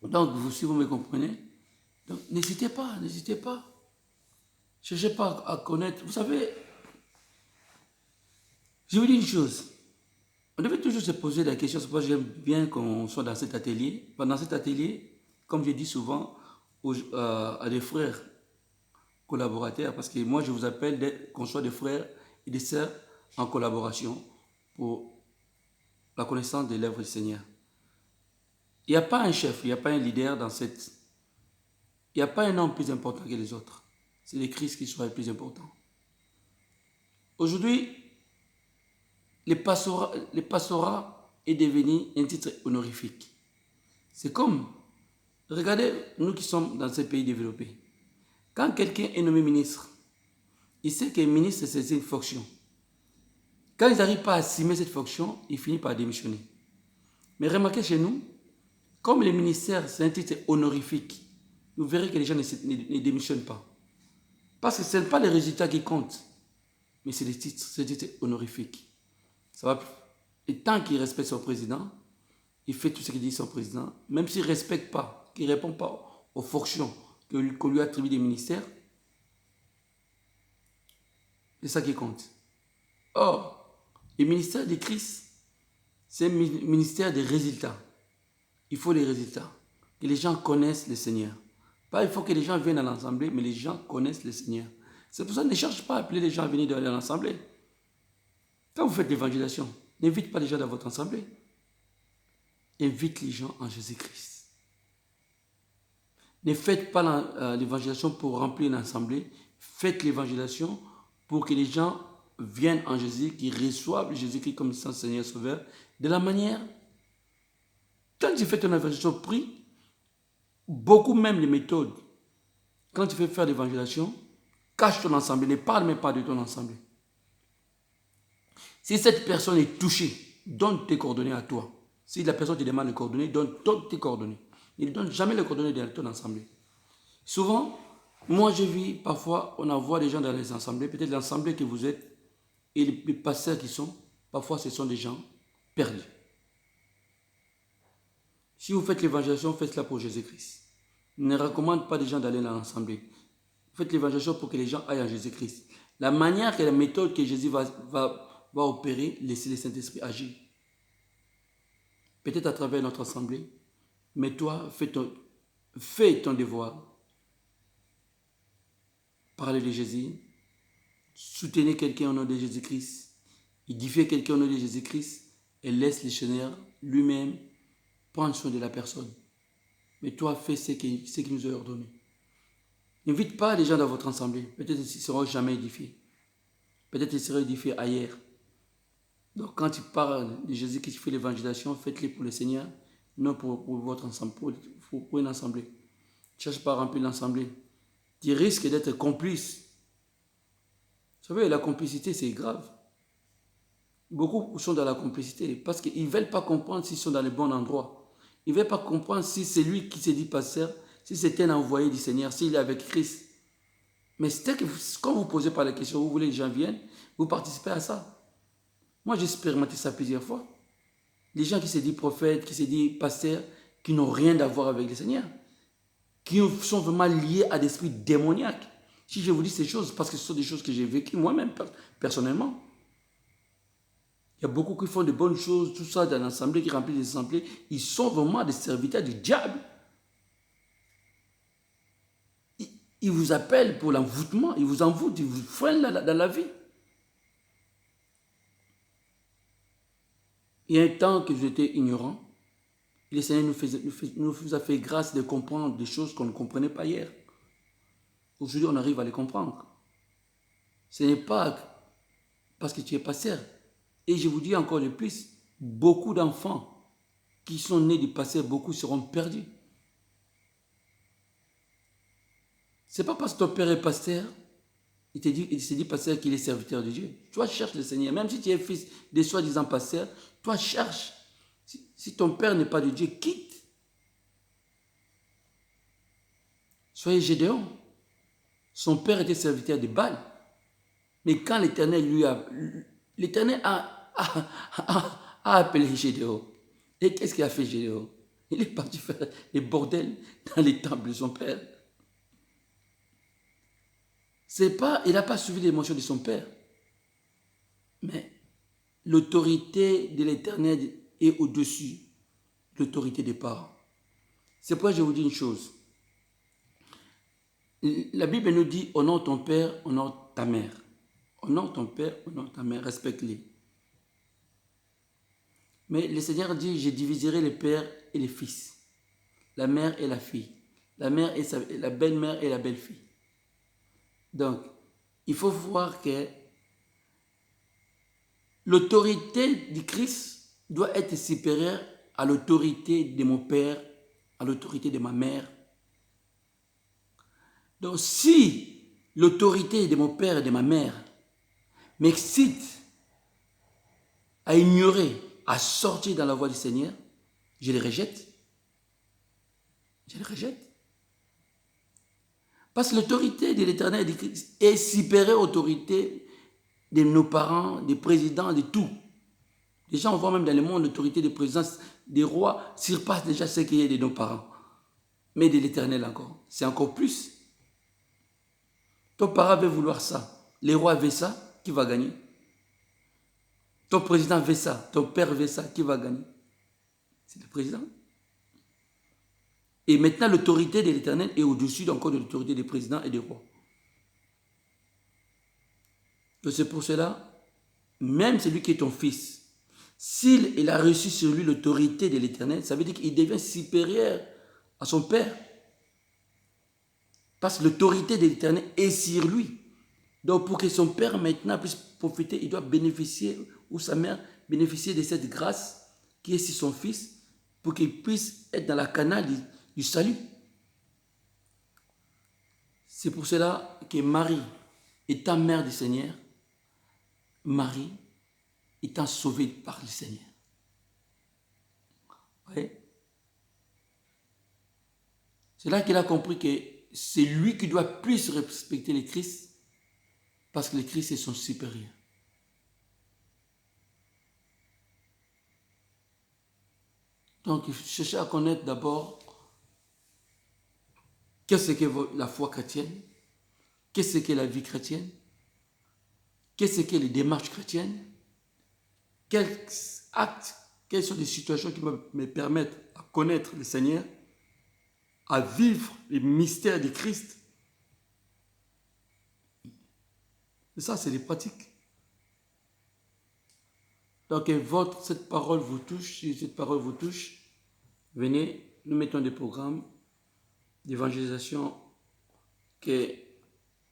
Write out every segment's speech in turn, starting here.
Donc, si vous me comprenez, donc n'hésitez pas, n'hésitez pas. Cherchez pas à connaître. Vous savez, je vous dis une chose. On devait toujours se poser la question, c'est pourquoi j'aime bien qu'on soit dans cet atelier. Pendant cet atelier, comme je dis souvent à des frères collaborateurs, parce que moi je vous appelle qu'on soit des frères et des sœurs en collaboration pour la connaissance de l'œuvre du Seigneur. Il n'y a pas un chef, il n'y a pas un leader dans cette... Il n'y a pas un homme plus important que les autres. C'est le Christ qui soit le plus important. Aujourd'hui, le pastorat est devenu un titre honorifique. C'est comme, regardez, nous qui sommes dans ces pays développés, quand quelqu'un est nommé ministre, il sait qu'un ministre, c'est une fonction. Quand ils n'arrivent pas à assumer cette fonction, il finit par démissionner. Mais remarquez chez nous, comme le ministère, c'est un titre honorifique, vous verrez que les gens ne démissionnent pas. Parce que ce n'est pas les résultats qui comptent, mais c'est les titres, c'est des titres honorifiques. Ça va. Et tant qu'il respecte son président, il fait tout ce qu'il dit son président, même s'il ne respecte pas, qu'il ne répond pas aux fonctions qu'on lui attribue des ministères, c'est ça qui compte. Or, le ministère de Christ, c'est un ministère des résultats. Il faut les résultats. Que les gens connaissent le Seigneur. Pas il faut que les gens viennent à l'assemblée, mais les gens connaissent le Seigneur. C'est pour ça qu'on ne cherche pas à appeler les gens à venir dans l'assemblée. Quand vous faites l'évangélisation, n'invite pas les gens dans votre assemblée. Invite les gens en Jésus-Christ. Ne faites pas l'évangélisation pour remplir une assemblée. Faites l'évangélisation pour que les gens viennent en Jésus, qu'ils reçoivent Jésus-Christ comme son Seigneur Sauveur. De la manière, quand tu fais ton évangélisation, prie, beaucoup même les méthodes. Quand tu fais faire l'évangélisation, cache ton assemblée, ne parle même pas de ton assemblée. Si cette personne est touchée, donne tes coordonnées à toi. Si la personne te demande les coordonnées, donne tes coordonnées. Il ne donne jamais les coordonnées de ton assemblée. Souvent, moi je vis, parfois, on envoie des gens dans les assemblées, peut-être l'assemblée que vous êtes, et les pasteurs qui sont, parfois ce sont des gens perdus. Si vous faites l'évangélisation, faites-la pour Jésus-Christ. Je ne recommande pas des gens d'aller dans l'assemblée. Faites l'évangélisation pour que les gens aillent en Jésus-Christ. La manière et la méthode que Jésus va opérer, laissez le Saint-Esprit agir. Peut-être à travers notre assemblée, mais toi, fais ton devoir. Parlez de Jésus, soutenez quelqu'un au nom de Jésus-Christ, édifiez quelqu'un au nom de Jésus-Christ et laisse le Seigneur lui-même prendre soin de la personne. Mais toi, fais ce qu'il nous a ordonné. N'invite pas les gens dans votre assemblée. Peut-être qu'ils ne seront jamais édifiés. Peut-être qu'ils seront édifiés ailleurs. Donc quand tu parles de Jésus qui fait l'évangélisation, faites-le pour le Seigneur, non pour votre ensemble, pour une assemblée. Ne cherche pas à remplir l'assemblée. Tu risques d'être complice. Vous savez, la complicité, c'est grave. Beaucoup sont dans la complicité parce qu'ils ne veulent pas comprendre s'ils sont dans le bon endroit. Ils ne veulent pas comprendre si c'est lui qui s'est dit pasteur, si c'est un envoyé du Seigneur, s'il est avec Christ. Mais c'est que quand vous posez pas la question, vous voulez que les gens viennent, vous participez à ça. Moi, j'ai expérimenté ça plusieurs fois. Les gens qui se disent prophètes, qui se disent pasteurs, qui n'ont rien à voir avec le Seigneur, qui sont vraiment liés à des esprits démoniaques. Si je vous dis ces choses, parce que ce sont des choses que j'ai vécues moi-même, personnellement. Il y a beaucoup qui font de bonnes choses, tout ça dans l'assemblée, qui remplissent les assemblées. Ils sont vraiment des serviteurs du diable. Ils vous appellent pour l'envoûtement, ils vous envoûtent, ils vous freinent dans la vie. Il y a un temps que j'étais ignorant. Le Seigneur nous a fait grâce de comprendre des choses qu'on ne comprenait pas hier. Aujourd'hui, on arrive à les comprendre. Ce n'est pas parce que tu es pasteur. Et je vous dis encore de plus, beaucoup d'enfants qui sont nés du pasteur, beaucoup seront perdus. Ce n'est pas parce que ton père est pasteur, il s'est dit pasteur qu'il est serviteur de Dieu. Toi, cherche le Seigneur. Même si tu es fils de soi-disant pasteur, toi, cherche. Si ton père n'est pas de Dieu, quitte. Soyez Gédéon. Son père était serviteur de Baal. Mais quand l'Éternel a appelé Gédéon. Et qu'est-ce qu'il a fait Gédéon? Il est parti faire les bordels dans les temples de son père. C'est pas, il n'a pas suivi l'émotion de son père. Mais l'autorité de l'Éternel est au-dessus de l'autorité des parents. C'est pourquoi je vous dis une chose. La Bible nous dit honore ton père, honore ta mère. Honore ton père, honore ta mère, respecte-les. Mais le Seigneur dit, je diviserai les pères et les fils, la mère et la fille, la mère et la belle-mère et la belle-fille. Donc, il faut voir que l'autorité du Christ doit être supérieure à l'autorité de mon père, à l'autorité de ma mère. Donc, si l'autorité de mon père et de ma mère m'excite à ignorer, à sortir dans la voie du Seigneur, je les rejette. Je les rejette. Parce que l'autorité de l'Éternel est supérieure à l'autorité de nos parents, des présidents, de tout. Déjà, on voit même dans le monde l'autorité des présidents, des rois surpasse déjà ce qui est de nos parents. Mais de l'Éternel encore. C'est encore plus. Ton parent veut vouloir ça. Les rois veulent ça, qui va gagner? Ton président veut ça. Ton père veut ça, qui va gagner? C'est le président. Et maintenant, l'autorité de l'Éternel est au-dessus encore de l'autorité des présidents et des rois. Donc c'est pour cela, même celui qui est ton fils, s'il a reçu sur lui l'autorité de l'Éternel, ça veut dire qu'il devient supérieur à son père. Parce que l'autorité de l'Éternel est sur lui. Donc pour que son père maintenant puisse profiter, il doit bénéficier, ou sa mère bénéficier de cette grâce qui est sur son fils, pour qu'il puisse être dans la canal du salut. C'est pour cela que Marie, étant mère du Seigneur, Marie étant sauvée par le Seigneur. Oui. C'est là qu'il a compris que c'est lui qui doit plus respecter le Christ, parce que le Christ est son supérieur. Donc, il faut chercher à connaître d'abord qu'est-ce que la foi chrétienne, qu'est-ce que la vie chrétienne, qu'est-ce que les démarches chrétiennes, quels actes, quelles sont les situations qui me permettent à connaître le Seigneur, à vivre les mystères de Christ. Et ça, c'est les pratiques. Donc, cette parole vous touche, si cette parole vous touche, venez, nous mettons des programmes d'évangélisation que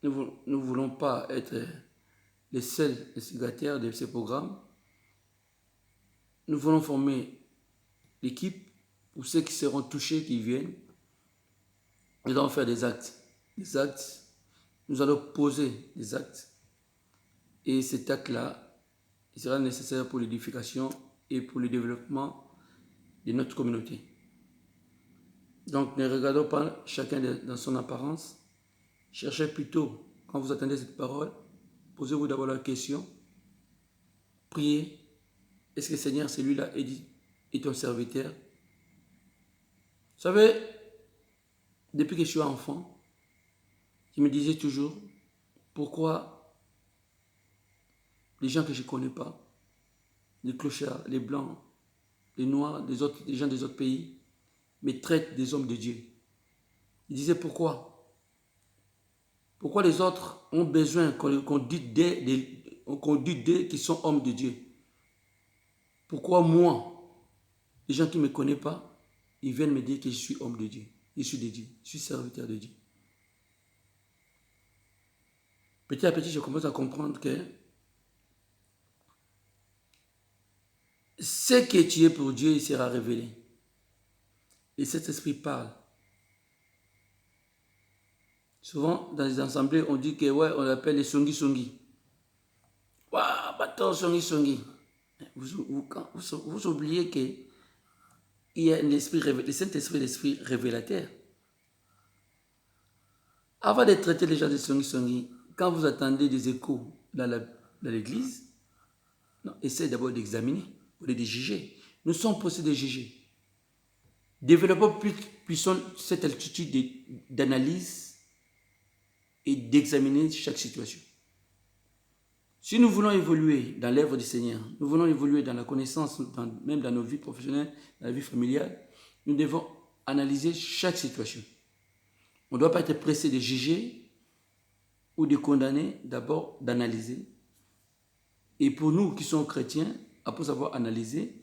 nous ne voulons pas être les seuls instigateurs de ces programmes. Nous voulons former l'équipe pour ceux qui seront touchés, qui viennent. Nous allons faire des actes. Des actes. Nous allons poser des actes. Et cet acte-là, il sera nécessaire pour l'édification et pour le développement de notre communauté. Donc, ne regardons pas chacun dans son apparence. Cherchez plutôt, quand vous attendez cette parole, posez-vous d'abord la question. Priez. Est-ce que Seigneur, celui-là est ton serviteur? Vous savez, depuis que je suis enfant, je me disais toujours, pourquoi les gens que je ne connais pas, les clochards, les blancs, les noirs, les gens des autres pays, me traitent des hommes de Dieu? Je disais pourquoi? Pourquoi les autres ont besoin qu'on dise d'eux qu'ils sont hommes de Dieu? Pourquoi moi, les gens qui ne me connaissent pas, ils viennent me dire que je suis homme de Dieu, je suis de Dieu, je suis serviteur de Dieu? Petit à petit, je commence à comprendre que ce que tu es pour Dieu, il sera révélé. Et cet esprit parle. Souvent, dans les assemblées, on dit que, ouais, on appelle les songi-songi. Waouh, bâton songi-songi. Vous oubliez qu'il y a le Saint-Esprit, l'esprit révélateur. Avant de traiter les gens de songi-songi, quand vous attendez des échos dans l'église, essayez d'abord d'examiner, ou de juger. Nous sommes possédés de juger. Développons puissons cette attitude d'analyse et d'examiner chaque situation. Si nous voulons évoluer dans l'œuvre du Seigneur, nous voulons évoluer dans la connaissance, même dans nos vies professionnelles, dans la vie familiale, nous devons analyser chaque situation. On ne doit pas être pressé de juger ou de condamner, d'abord d'analyser. Et pour nous qui sommes chrétiens, après avoir analysé,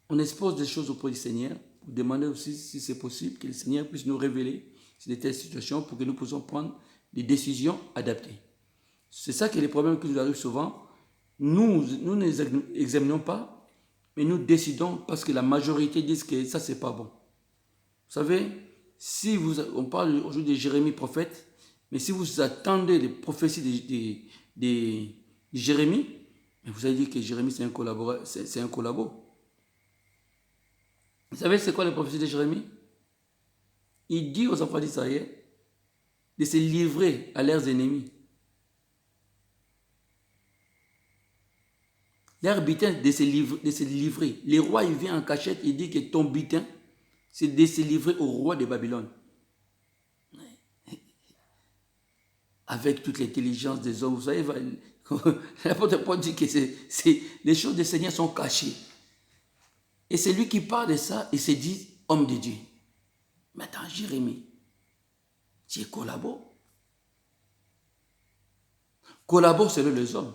on expose des choses auprès du Seigneur pour demander aussi si c'est possible que le Seigneur puisse nous révéler de telles situations pour que nous puissions prendre des décisions adaptées. C'est ça qui est le problème qui nous arrive souvent. Nous n'examinons pas, mais nous décidons parce que la majorité disent que ça, c'est pas bon. Vous savez, on parle aujourd'hui de Jérémie prophète, mais si vous attendez les prophéties de Jérémie, vous allez dire que Jérémie, c'est un collabo. Vous savez, c'est quoi les prophéties de Jérémie? Il dit aux enfants d'Israël de se livrer à leurs ennemis. Leur butin, de se livrer. Le roi, il vient en cachette, il dit que ton butin, c'est de se livrer au roi de Babylone. Avec toute l'intelligence des hommes, vous savez, l'apôtre Paul dit que les choses du Seigneur sont cachées. Et c'est lui qui parle de ça, il se dit homme de Dieu. Mais attends, Jérémie, tu es collabo. Collabo selon les hommes.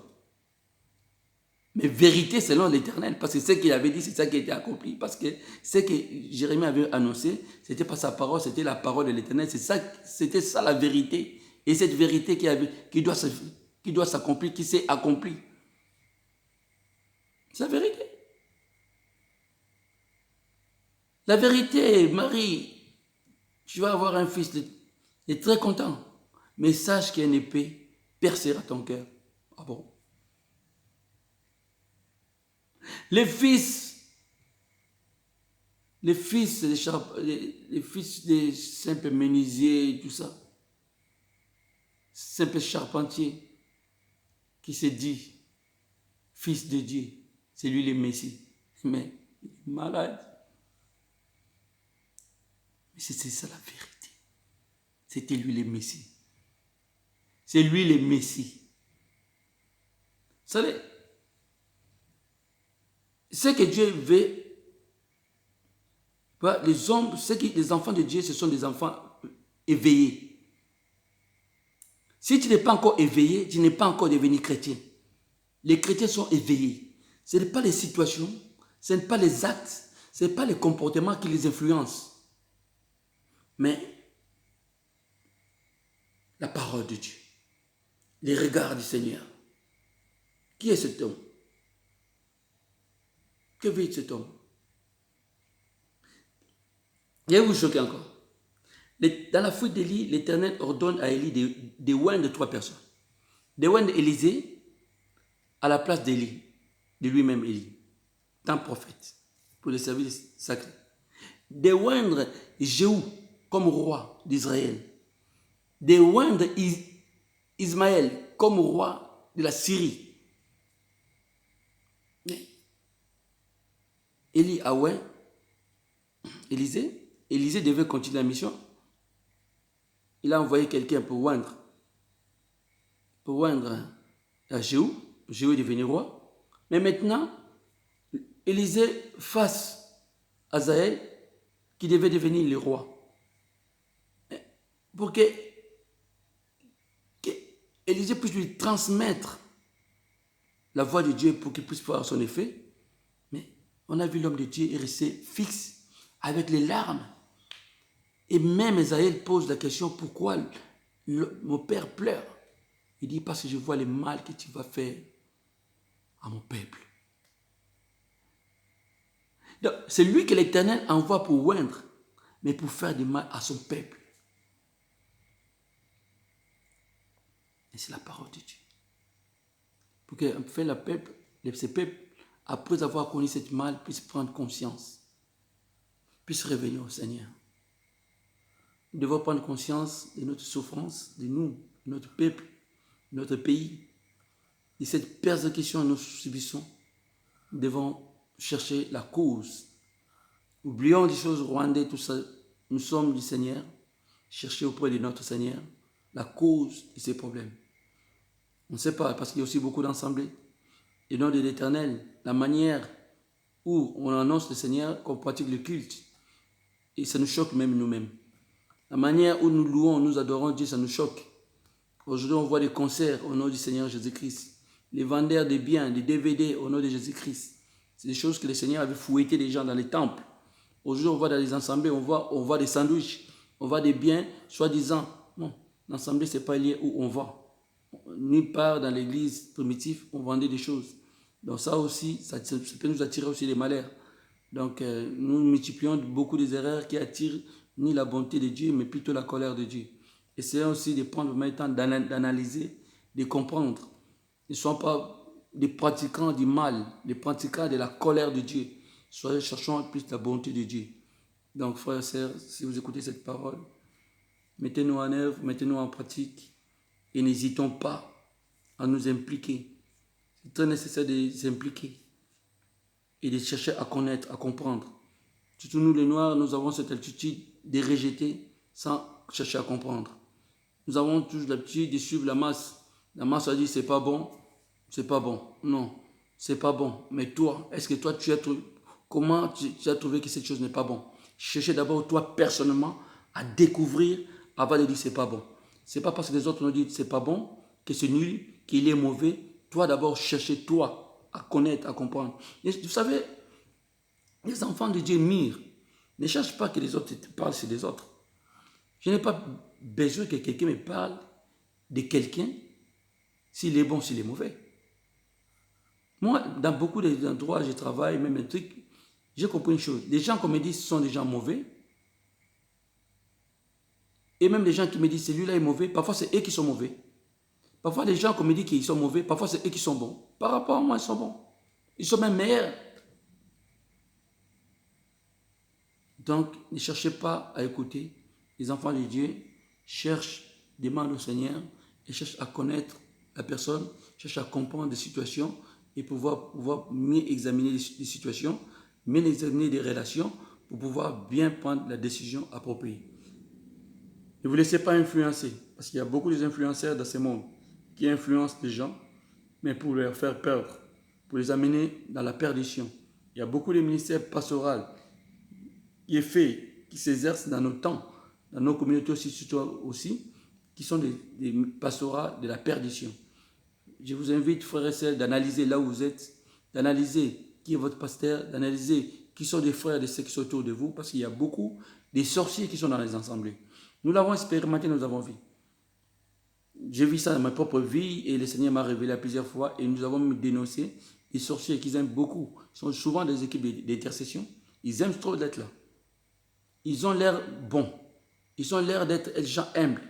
Mais vérité selon l'Éternel, parce que ce qu'il avait dit, c'est ça qui a été accompli. Parce que ce que Jérémie avait annoncé, ce n'était pas sa parole, c'était la parole de l'Éternel. C'était ça la vérité. Et cette vérité qui doit s'accomplir, qui s'est accomplie. C'est la vérité. La vérité, Marie, tu vas avoir un fils, tu es très content. Mais sache qu'une épée percera ton cœur. Ah bon? Les fils des simples menuisiers, tout ça, simples charpentiers, qui se dit fils de Dieu, c'est lui le Messie. Mais malade. Mais c'est ça la vérité. C'était lui le Messie. C'est lui le Messie. Vous savez, ce que Dieu veut, les enfants de Dieu, ce sont des enfants éveillés. Si tu n'es pas encore éveillé, tu n'es pas encore devenu chrétien. Les chrétiens sont éveillés. Ce n'est pas les situations, ce n'est pas les actes, ce n'est pas les comportements qui les influencent. Mais la parole de Dieu, les regards du Seigneur. Qui est cet homme? Que veut cet homme? Je vais vous choquer encore. Dans la fuite d'Élie, l'Éternel ordonne à Élie de oindre 3 personnes. De oindre Élisée à la place d'Élie, de lui-même Élie, tant prophète, pour le service sacré. De oindre Jéhu comme roi d'Israël. De oindre Ismaël comme roi de la Syrie. Mais Élie a oint Élisée. Élisée devait continuer la mission. Il a envoyé quelqu'un pour oindre à Jéhu. Jéhu est devenu roi. Mais maintenant, Élisée face à Azaël, qui devait devenir le roi. Pour que Élisée puisse lui transmettre la voix de Dieu pour qu'il puisse faire son effet. Mais on a vu l'homme de Dieu resté fixe avec les larmes. Et même Azaël pose la question, pourquoi mon père pleure? Il dit, parce que je vois le mal que tu vas faire à mon peuple. C'est lui que l'Éternel envoie pour oindre, mais pour faire du mal à son peuple. Et c'est la parole de Dieu. Pour que ce peuple, après avoir connu cette mal, puisse prendre conscience, puisse revenir au Seigneur. Nous devons prendre conscience de notre souffrance, de nous, de notre peuple, de notre pays, de cette persécution que nous subissons. Nous devons chercher la cause Oublions des choses rwandais, tout ça. Nous sommes du Seigneur. Cherchez auprès de notre Seigneur la cause de ces problèmes. On ne sait pas, parce qu'il y a aussi beaucoup d'assemblées. Et nom de l'Éternel, la manière où on annonce le Seigneur, qu'on pratique le culte, et ça nous choque même nous-mêmes. La manière où nous louons, nous adorons Dieu, ça nous choque. Aujourd'hui, on voit des concerts au nom du Seigneur Jésus-Christ. Les vendeurs de biens, des DVD au nom de Jésus-Christ. C'est des choses que le Seigneur avait fouetté les gens dans les temples. Aujourd'hui, on voit dans les assemblées, on voit des sandwichs, on voit des biens, soi-disant. Non, l'assemblée, ce n'est pas lié où on va. Nulle part dans l'église primitive, on vendait des choses. Donc ça aussi, ça peut nous attirer aussi des malheurs. Donc nous multiplions beaucoup des erreurs qui attirent ni la bonté de Dieu, mais plutôt la colère de Dieu. Essayons aussi de prendre le temps d'analyser, de comprendre. Ne soyons pas des pratiquants du mal, des pratiquants de la colère de Dieu. Cherchons plus la bonté de Dieu. Donc frères et sœurs, si vous écoutez cette parole, mettez-nous en œuvre, mettez-nous en pratique et n'hésitons pas à nous impliquer. C'est très nécessaire de s'impliquer et de chercher à connaître, à comprendre. Surtout nous les Noirs, nous avons cette attitude de rejeter sans chercher à comprendre. Nous avons toujours l'habitude de suivre la masse. La masse a dit c'est pas bon, c'est pas bon. Non, c'est pas bon. Mais toi, est-ce que toi tu as trouvé, comment tu as trouvé que cette chose n'est pas bon? Cherchez d'abord toi personnellement à découvrir avant de dire c'est pas bon. C'est pas parce que les autres nous disent c'est pas bon, que c'est nul, qu'il est mauvais. Toi d'abord cherchez toi à connaître, à comprendre. Et vous savez, les enfants de Dieu mirent. Ne cherche pas que les autres te parlent sur les autres. Je n'ai pas besoin que quelqu'un me parle de quelqu'un, s'il est bon, s'il est mauvais. Moi, dans beaucoup d'endroits, je travaille, même un truc, j'ai compris une chose. Les gens qu'on me dit sont des gens mauvais. Et même les gens qui me disent celui-là est mauvais, parfois c'est eux qui sont mauvais. Parfois les gens qu'on me dit qu'ils sont mauvais, parfois c'est eux qui sont bons. Par rapport à moi, ils sont bons. Ils sont même meilleurs. Donc, ne cherchez pas à écouter. Les enfants de Dieu cherchent, demandent au Seigneur et cherchent à connaître la personne, cherchent à comprendre des situations et pouvoir mieux examiner les situations, mieux examiner les relations pour pouvoir bien prendre la décision appropriée. Ne vous laissez pas influencer, parce qu'il y a beaucoup d'influenceurs dans ce monde qui influencent les gens, mais pour leur faire peur, pour les amener dans la perdition. Il y a beaucoup de ministères pastoraux qui est fait, qui s'exercent dans nos temps, dans nos communautés aussi, qui sont des pastorats de la perdition. Je vous invite, frères et sœurs, d'analyser là où vous êtes, d'analyser qui est votre pasteur, d'analyser qui sont des frères et des sœurs qui sont autour de vous, parce qu'il y a beaucoup de sorciers qui sont dans les assemblées. Nous l'avons expérimenté, nous avons vu. J'ai vu ça dans ma propre vie et le Seigneur m'a révélé à plusieurs fois et nous avons dénoncé les sorciers qu'ils aiment beaucoup. Ils sont souvent des équipes d'intercession. Ils aiment trop d'être là. Ils ont l'air bons. Ils ont l'air d'être des gens humbles.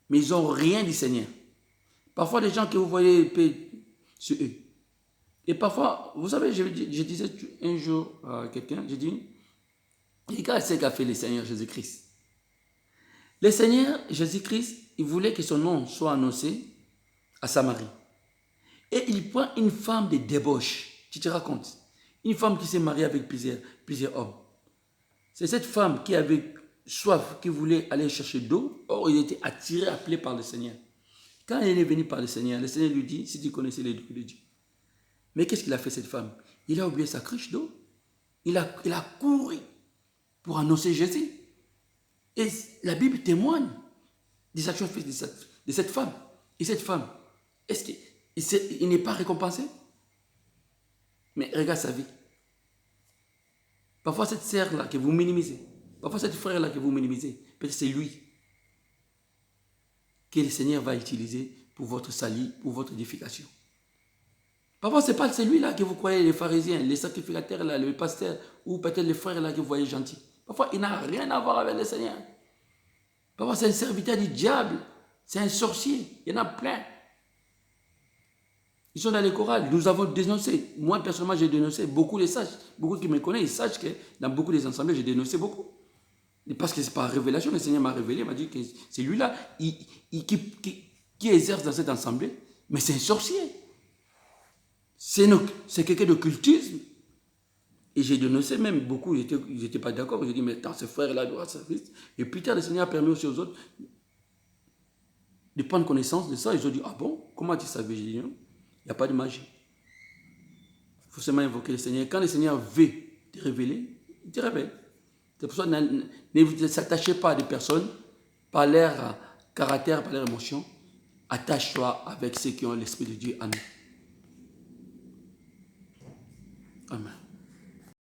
Mais ils n'ont rien du Seigneur. Parfois, les gens que vous voyez épais sur eux. Et parfois, vous savez, je disais un jour à quelqu'un, j'ai dit, regarde ce qu'a fait le Seigneur Jésus-Christ. Le Seigneur Jésus-Christ, il voulait que son nom soit annoncé à Samarie. Et il prend une femme de débauche. Tu te racontes? Une femme qui s'est mariée avec plusieurs hommes. C'est cette femme qui avait soif, qui voulait aller chercher d'eau. Or, il était attiré, appelé par le Seigneur. Quand elle est venue par le Seigneur lui dit, si tu connaissais les décrets de Dieu. Mais qu'est-ce qu'il a fait cette femme? Il a oublié sa cruche d'eau. Il a couru pour annoncer Jésus. Et la Bible témoigne des actions faites de cette femme. Et cette femme, est-ce qu'il n'est pas récompensé? Mais regarde sa vie. Parfois cette sœur-là que vous minimisez, parfois cette frère-là que vous minimisez, peut-être c'est lui que le Seigneur va utiliser pour votre salut, pour votre édification. Parfois, ce n'est pas celui-là que vous croyez, les pharisiens, les sacrificateurs, là, les pasteurs, ou peut-être les frères là que vous voyez gentils. Parfois, il n'a rien à voir avec le Seigneur. Parfois, c'est un serviteur du diable, c'est un sorcier, il y en a plein. Ils sont dans les chorales, nous avons dénoncé. Moi, personnellement, j'ai dénoncé, beaucoup les sages, beaucoup qui me connaissent, ils sachent que dans beaucoup des assemblées, j'ai dénoncé beaucoup. Et parce que c'est par révélation, le Seigneur m'a révélé, il m'a dit que c'est lui-là qui exerce dans cette assemblée, mais c'est un sorcier. C'est quelqu'un d'occultisme. Et j'ai dénoncé même beaucoup, ils n'étaient pas d'accord. J'ai dit, mais dans ce frère-là doit être Christ. Et plus tard, le Seigneur a permis aussi aux autres de prendre connaissance de ça. Ils ont dit, ah bon, comment tu savais? J'ai dit, non, il n'y a pas de magie. Il faut seulement invoquer le Seigneur. Quand le Seigneur veut te révéler, il te révèle. C'est pour ça, ne s'attachez pas à des personnes par leur caractère, par leur émotion. Attache-toi avec ceux qui ont l'Esprit de Dieu en eux. Amen.